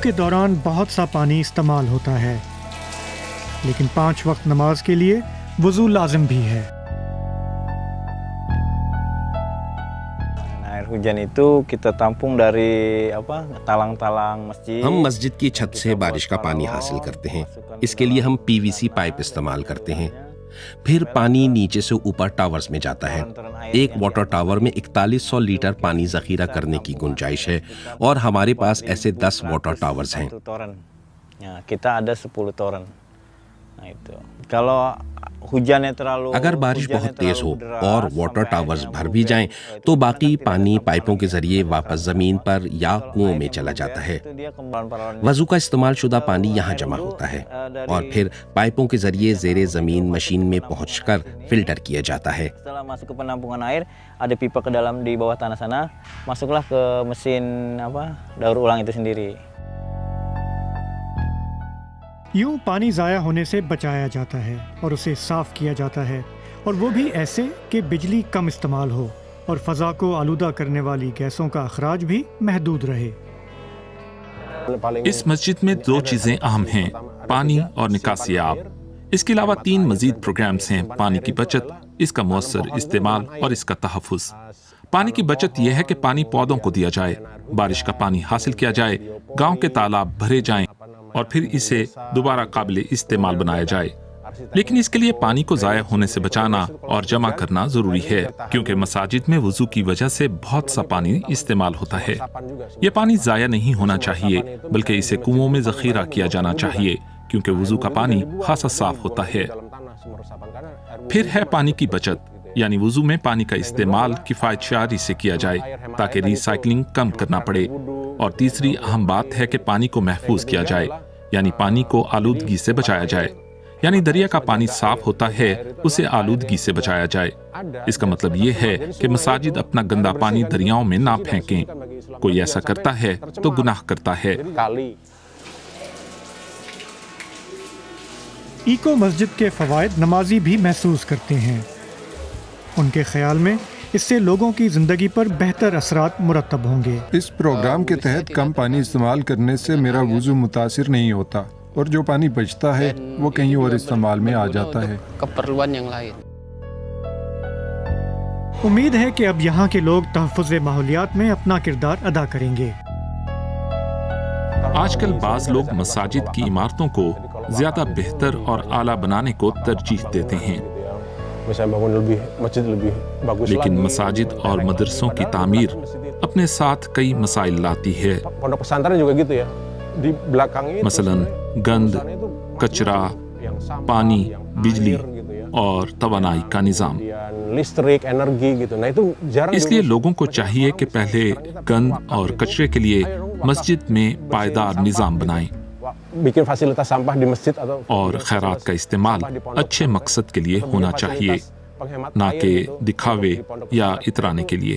के दौरान बहुत सा पानी इस्तेमाल होता है, लेकिन 5 वक्त नमाज के लिए वुज़ू लाजिम भी है। Air hujan itu kita tampung dari talang-talang masjid। हम मस्जिद की छत से बारिश का पानी हासिल करते हैं। इसके लिए हम पीवीसी पाइप इस्तेमाल करते हैं। फिर पानी नीचे से ऊपर टावर्स में जाता है। एक वाटर टावर में 4100 लीटर पानी जखीरा करने की गुंजाइश है और हमारे पास ऐसे 10 वाटर टावर्स हैं। Kita ada 10 toren। Kalau hujannya terlalu अगर बारिश बहुत तेज हो और वाटर टावर्स भर भी जाएं, तो बाकी पानी पाइपों के जरिए वापस जमीन पर या कुओं में चला जाता है। वजू का इस्तेमाल शुदा पानी यहाँ जमा होता है और फिर पाइपों के जरिए जेरे जमीन मशीन में पहुंचकर फिल्टर किया जाता है। Setelah masuk ke penampungan air, ada pipa ke dalam di bawah tanah sana, masuklah ke mesin daur ulang itu sendiri। यूं पानी ज़ाया होने से बचाया जाता है और उसे साफ किया जाता है, और वो भी ऐसे कि बिजली कम इस्तेमाल हो और फ़ज़ा को आलूदा करने वाली गैसों का अखराज भी महदूद रहे। इस मस्जिद में 2 चीजें अहम हैं, पानी और निकासी आब। इसके अलावा 3 मजीद प्रोग्राम्स हैं, पानी की बचत, इसका मुअस्सर इस्तेमाल और इसका तहफ़्फ़ुज़। पानी की बचत यह है कि पानी पौधों को दिया जाए, बारिश का पानी हासिल किया जाए, गांव के तालाब भरे जाएं और फिर इसे दोबारा काबिल इस्तेमाल बनाया जाए। लेकिन इसके लिए पानी को ज़ाया होने से बचाना और जमा करना जरूरी है, क्योंकि मसाजिद में वुज़ू की वजह से बहुत सा पानी इस्तेमाल होता है। ये पानी ज़ाया नहीं होना चाहिए, बल्कि इसे कुओं में ज़ख़ीरा किया जाना चाहिए, क्योंकि वुज़ू का पानी खासा साफ होता है। फिर है पानी की बचत, यानी वुज़ू में पानी का इस्तेमाल किफ़ायतशारी से किया जाए ताकि रिसाइकलिंग कम करना पड़े। और तीसरी अहम बात है कि पानी को महफूज किया जाए, यानी पानी को आलूदगी से बचाया जाए। यानी दरिया का पानी साफ होता है, उसे आलूदगी से बचाया जाए। इसका मतलब ये है कि मसाजिद अपना गंदा पानी दरियाओं में ना फेंकें। कोई ऐसा करता है तो गुनाह करता है। इको मस्जिद के फ़वाइद नमाजी भी महसूस करते हैं। उनके ख्याल में इससे लोगों की ज़िंदगी पर बेहतर असरात मुरतब होंगे। इस प्रोग्राम के तहत कम पानी इस्तेमाल करने से मेरा वुज़ू मुतासिर नहीं होता और जो पानी बचता है वो कहीं और इस्तेमाल में आ जाता है। उम्मीद है कि अब यहाँ के लोग तहफ़्फ़ुज़ माहौलियात में अपना किरदार अदा करेंगे। आजकल बाज़ लोग मसाजिद की इमारतों को ज़्यादा बेहतर और आला बनाने को तरजीह देते हैं, लेकिन मसाजिद और मदरसों की तामीर अपने साथ कई मसाइल लाती है। मसलन गंद, कचरा, पानी, बिजली और तवानाई का निज़ाम। इसलिए लोगों को चाहिए कि पहले गंद और कचरे के लिए मस्जिद में पायदार निज़ाम बनाएं और खैरात का इस्तेमाल अच्छे मकसद के लिए होना चाहिए, ना कि दिखावे या इतराने के लिए।